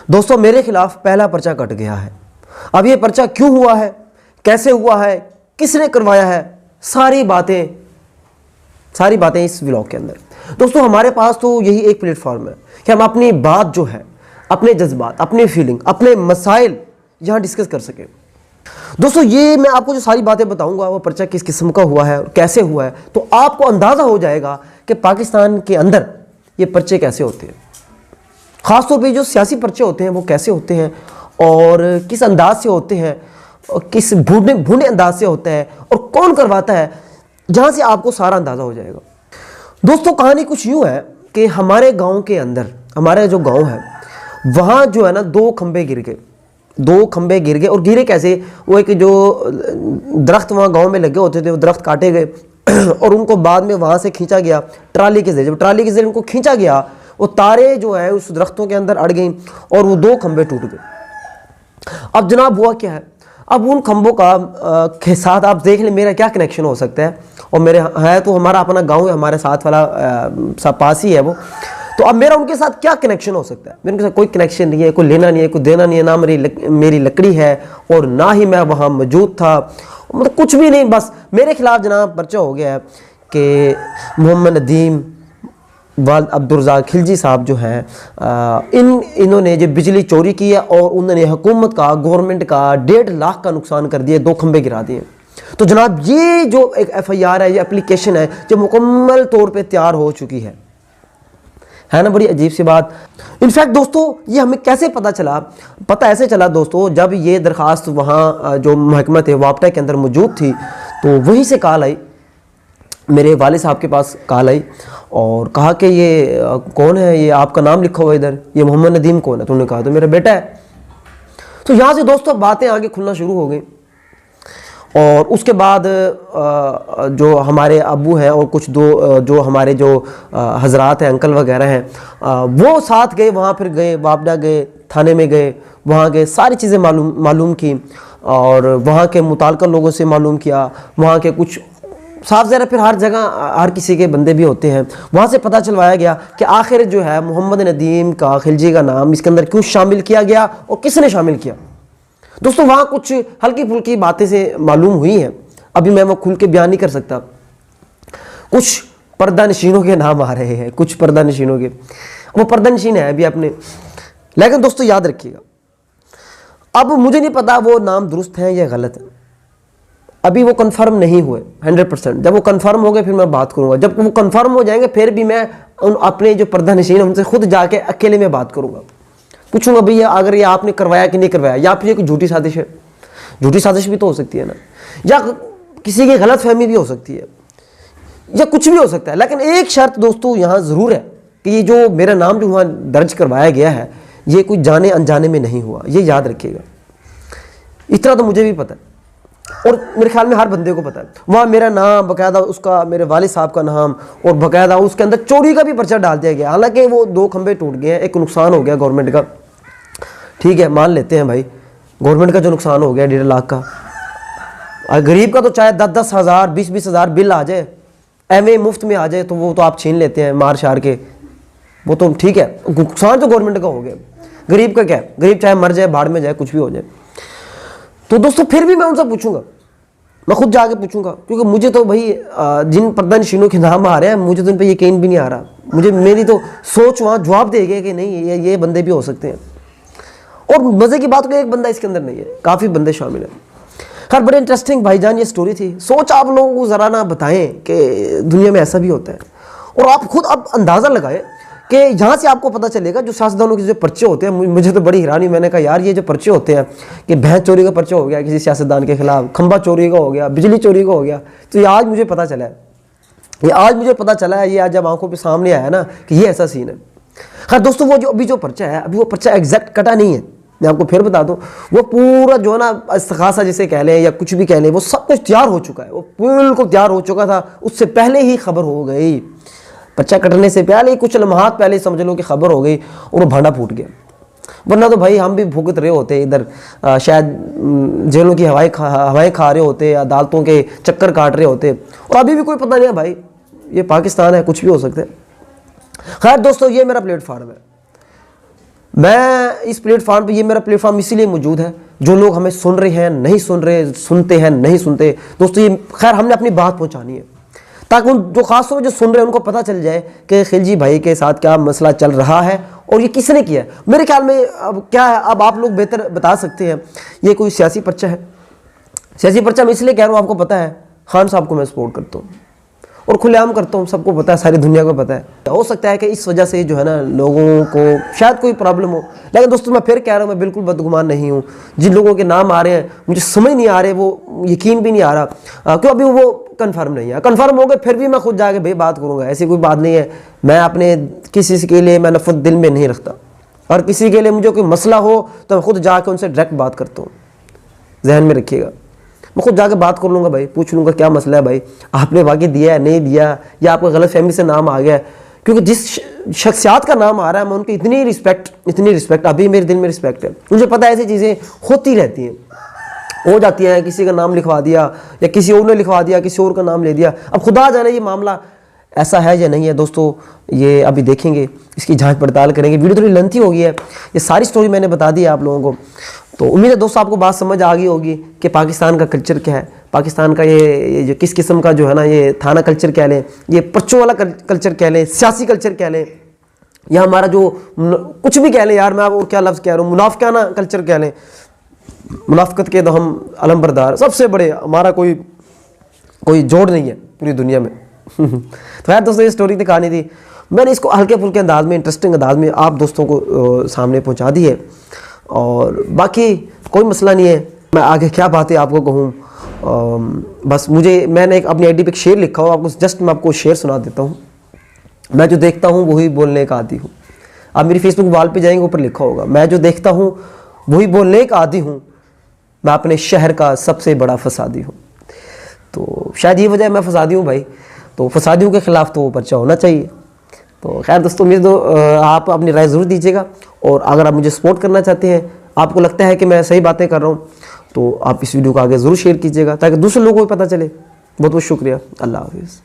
दोस्तों मेरे खिलाफ पहला पर्चा कट गया है। अब ये पर्चा क्यों हुआ है, कैसे हुआ है, किसने करवाया है, सारी बातें इस व्लॉग के अंदर। दोस्तों हमारे पास तो यही एक प्लेटफॉर्म है कि हम अपनी बात जो है, अपने जज्बात, अपनी फीलिंग, अपने मसाइल यहाँ डिस्कस कर सकें। दोस्तों ये मैं आपको जो सारी बातें बताऊंगा वो पर्चा किस किस्म का हुआ है और कैसे हुआ है, तो आपको अंदाज़ा हो जाएगा कि पाकिस्तान के अंदर ये पर्चे कैसे होते हैं। ख़ासतौर पे जो सियासी पर्चे होते हैं वो कैसे होते हैं और किस अंदाज से होते हैं और किस भूने अंदाज से होता है और कौन करवाता है, जहाँ से आपको सारा अंदाज़ा हो जाएगा। दोस्तों कहानी कुछ यूँ है कि हमारे गांव के अंदर, हमारे जो गांव है वहाँ जो है ना दो खंबे गिर गए। और गिरे कैसे, वो एक जो दरख्त वहाँ गांव में लगे होते थे वो दरख्त काटे गए और उनको बाद में वहाँ से खींचा गया ट्राली के जरिए। जब ट्राली के जरिए उनको खींचा गया, वो तारे जो है उस दरख्तों के अंदर अड़ गई और वो दो खंबे टूट गए। अब जनाब हुआ क्या है, अब उन खंबों का के साथ आप देख लें मेरा क्या कनेक्शन हो सकता है। और मेरे है तो हमारा अपना गांव है, हमारे साथ वाला पास ही है वो, तो अब मेरा उनके साथ क्या कनेक्शन हो सकता है। मेरे उनके साथ कोई कनेक्शन नहीं है, कोई लेना नहीं है, कोई देना नहीं है, ना मेरी लकड़ी है और ना ही मैं वहाँ मौजूद था, मतलब कुछ भी नहीं। बस मेरे खिलाफ जनाब पर्चा हो गया है कि मोहम्मद नदीम वाल अब्दुर्रज़ाक खिलजी साहब जो हैं इन्होंने जो बिजली चोरी की है और उन्होंने हुकूमत का, गवर्नमेंट का 1.5 लाख का नुकसान कर दिया, दो खंबे गिरा दिए। तो जनाब ये जो एक FIR है, ये एप्लीकेशन है जो मुकम्मल तौर पे तैयार हो चुकी है ना। बड़ी अजीब सी बात। इनफैक्ट दोस्तों ये हमें कैसे पता चला, पता ऐसे चला दोस्तों, जब ये दरख्वास्त वहाँ जो महकमा थे वापटा के अंदर मौजूद थी तो वहीं से कॉल आई, मेरे वाले साहब के पास कॉल आई और कहा कि ये कौन है, ये आपका नाम लिखा हुआ इधर, ये मोहम्मद नदीम कौन है। तो उन्होंने कहा तो मेरा बेटा है। तो यहाँ से दोस्तों बातें आगे खुलना शुरू हो गई और उसके बाद जो हमारे अब्बू हैं और कुछ दो जो हमारे जो हजरात हैं, अंकल वगैरह हैं, वो साथ गए, वहाँ फिर गए, वापडा गए, थाने में गए, वहाँ गए, सारी चीज़ें मालूम की और वहाँ के मुताल्लिक़ लोगों से मालूम किया। वहाँ के कुछ साफ ज़रा फिर हर जगह हर किसी के बंदे भी होते हैं, वहाँ से पता चलवाया गया कि आखिर जो है मोहम्मद नदीम का, खिलजी का नाम इसके अंदर क्यों शामिल किया गया और किसने शामिल किया। दोस्तों वहाँ कुछ हल्की फुल्की बातें से मालूम हुई हैं, अभी मैं वो खुल के बयान नहीं कर सकता। कुछ पर्दा नशीनों के नाम आ रहे हैं, कुछ पर्दा नशीनों के, वो पर्दा नशीन है अभी अपने। लेकिन दोस्तों याद रखिएगा, अब मुझे नहीं पता वो नाम दुरुस्त हैं या गलत है, अभी वो कंफर्म नहीं हुए 100%। जब वो कंफर्म हो गए फिर मैं बात करूंगा। जब वो कंफर्म हो जाएंगे फिर भी मैं उन अपने जो पर्दा नशीन उनसे खुद जाके अकेले में बात करूंगा, पूछूंगा भैया अगर ये आपने करवाया कि नहीं करवाया, या फिर ये कोई झूठी साजिश है। झूठी साजिश भी तो हो सकती है ना, या किसी की गलत फहमी भी हो सकती है, या कुछ भी हो सकता है। लेकिन एक शर्त दोस्तों यहाँ ज़रूर है कि ये जो मेरा नाम जो वहाँ दर्ज करवाया गया है ये कोई जाने अनजाने में नहीं हुआ, ये याद रखिएगा। इतना तो मुझे भी पता है और मेरे ख्याल में हर बंदे को पता है। वहाँ मेरा नाम बाकायदा, उसका मेरे वालिद साहब का नाम और बाकायदा उसके अंदर चोरी का भी पर्चा डाल दिया गया। हालांकि वो दो खंबे टूट गए हैं, एक नुकसान हो गया गवर्नमेंट का, ठीक है मान लेते हैं भाई, गवर्नमेंट का जो नुकसान हो गया 1.5 लाख का, और गरीब का तो चाहे 10-10 हज़ार 20-20 हज़ार बिल आ जाए, एम मुफ्त में आ जाए तो वो तो आप छीन लेते हैं मार शार के, वो तो ठीक है। नुकसान तो गवर्नमेंट का हो गया, गरीब का क्या है, गरीब चाहे मर जाए, भाड़ में जाए, कुछ भी हो जाए। तो दोस्तों फिर भी मैं उनसे पूछूंगा, मैं खुद जाके पूछूंगा, क्योंकि मुझे तो भाई जिन पर्दा नशीनों के नाम आ रहे हैं मुझे तो उन पर यकीन भी नहीं आ रहा। मुझे मेरी तो सोच वहाँ जवाब देगी कि नहीं ये बंदे भी हो सकते हैं। और मज़े की बात को एक बंदा इसके अंदर नहीं है, काफ़ी बंदे शामिल हैं। खैर बड़े इंटरेस्टिंग भाईजान ये स्टोरी थी। सोच आप लोगों को ज़रा ना बताएं कि दुनिया में ऐसा भी होता है, और आप खुद अब अंदाज़ा लगाएं कि यहाँ से आपको पता चलेगा जो सियासतदानों के जो पर्चे होते हैं। मुझे तो बड़ी हैरानी, मैंने कहा यार ये जो पर्चे होते हैं कि भैंस चोरी का पर्चा हो गया किसी सियासतदान के खिलाफ, खंबा चोरी का हो गया, बिजली चोरी का हो गया, तो ये आज मुझे पता चला है, ये आज जब आंखों पे सामने आया ना कि ये ऐसा सीन है। खैर दोस्तों वो जो अभी जो पर्चा है, अभी वो पर्चा एग्जैक्ट कटा नहीं है, मैं आपको फिर बता दूं, वो पूरा जो है ना इस्तखासा जिसे कह लें या कुछ भी कह लें, वो सब कुछ तैयार हो चुका है, वो बिल्कुल तैयार हो चुका था, उससे पहले ही खबर हो गई। पर्चा कटने से पहले कुछ लम्हात पहले समझ लो कि खबर हो गई और वो भांडा फूट गया। वरना तो भाई हम भी भुगत रहे होते इधर, शायद जेलों की हवाएं खा रहे होते, अदालतों के चक्कर काट रहे होते, और अभी भी कोई पता नहीं है भाई, ये पाकिस्तान है, कुछ भी हो सकता है। खैर दोस्तों ये मेरा प्लेटफार्म है, मैं इस प्लेटफॉर्म पे, ये मेरा प्लेटफॉर्म इसीलिए मौजूद है, जो लोग हमें सुन रहे हैं, नहीं सुन रहे, सुनते हैं, नहीं सुनते, दोस्तों ये खैर हमने अपनी बात पहुंचानी है, ताकि उन जो खासतौर पर जो सुन रहे हैं उनको पता चल जाए कि खिलजी भाई के साथ क्या मसला चल रहा है और ये किसने किया है। मेरे ख्याल में अब क्या है, अब आप लोग बेहतर बता सकते हैं, ये कोई सियासी पर्चा है। सियासी पर्चा मैं इसलिए कह रहा हूँ, आपको पता है खान साहब को मैं सपोर्ट करता हूँ और खुलेआम करता हूँ, सबको पता है, सारी दुनिया को पता है। हो सकता है कि इस वजह से जो है ना लोगों को शायद कोई प्रॉब्लम हो, लेकिन दोस्तों मैं फिर कह रहा हूँ, मैं बिल्कुल बदगुमान नहीं हूँ। जिन लोगों के नाम आ रहे हैं मुझे समझ नहीं आ रहे, वो यकीन भी नहीं आ रहा क्यों अभी वो कन्फर्म नहीं है। कन्फर्म हो गए फिर भी मैं खुद जाके भाई बात करूँगा, ऐसी कोई बात नहीं है। मैं अपने किसी के लिए मैं नफरत दिल में नहीं रखता, और किसी के लिए मुझे कोई मसला हो तो मैं खुद जाके उनसे डायरेक्ट बात करता हूँ, जहन में रखिएगा। मैं खुद जाके बात कर लूँगा भाई, पूछ लूँगा क्या मसला है भाई, आपने वाकई दिया है नहीं दिया, या आपको गलत फहमी से नाम आ गया है। क्योंकि जिस शख्सियात का नाम आ रहा है मैं उनकी इतनी रिस्पेक्ट अभी मेरे दिल में रिस्पेक्ट है। मुझे पता है ऐसी चीज़ें होती रहती हैं, हो जाती है, किसी का नाम लिखवा दिया या किसी और ने लिखवा दिया, किसी और का नाम ले दिया। अब खुदा जाने ये मामला ऐसा है या नहीं है दोस्तों, ये अभी देखेंगे, इसकी जांच पड़ताल करेंगे। वीडियो थोड़ी लेंथी हो गई है, ये सारी स्टोरी मैंने बता दी है आप लोगों को। तो उम्मीद है दोस्तों आपको बात समझ आ गई होगी कि पाकिस्तान का कल्चर क्या है, पाकिस्तान का ये जो किस किस्म का जो है ना, ये थाना कल्चर कह लें, ये पर्चों वाला कल्चर कह लें, सियासी कल्चर कह लें, या हमारा जो कुछ भी कह लें यार, मैं और क्या लफ्ज़ कह रहा हूँ, मुनाफिकाना कल्चर कह लें। मुनाफिकत के तो हम अलमबरदार, सबसे बड़े, हमारा कोई जोड़ नहीं है पूरी दुनिया में। तो यार दोस्तों ये स्टोरी की कहानी थी, मैंने इसको हल्के फुल्के अंदाज में, इंटरेस्टिंग अंदाज में आप दोस्तों को सामने पहुंचा दी है। और बाकी कोई मसला नहीं है, मैं आगे क्या बातें आपको कहूँ। बस मैंने एक अपनी आईडी पे एक शेर लिखा हो, आपको जस्ट मैं आपको शेर सुना देता हूँ। मैं जो देखता हूँ वही बोलने का आदी हूँ। आप मेरी फेसबुक वॉल पे जाएंगे, ऊपर लिखा होगा, मैं जो देखता हूँ वही बोलने का आदी हूँ, मैं अपने शहर का सबसे बड़ा फसादी हूँ। तो शायद ये वजह मैं फसादी हूँ भाई, तो फसादियों के ख़िलाफ़ तो वो पर्चा होना चाहिए। तो खैर दोस्तों उम्मीद आप अपनी राय ज़रूर दीजिएगा, और अगर आप मुझे सपोर्ट करना चाहते हैं, आपको लगता है कि मैं सही बातें कर रहा हूँ, तो आप इस वीडियो को आगे ज़रूर शेयर कीजिएगा ताकि दूसरे लोगों को भी पता चले। बहुत बहुत शुक्रिया, अल्लाह हाफिज़।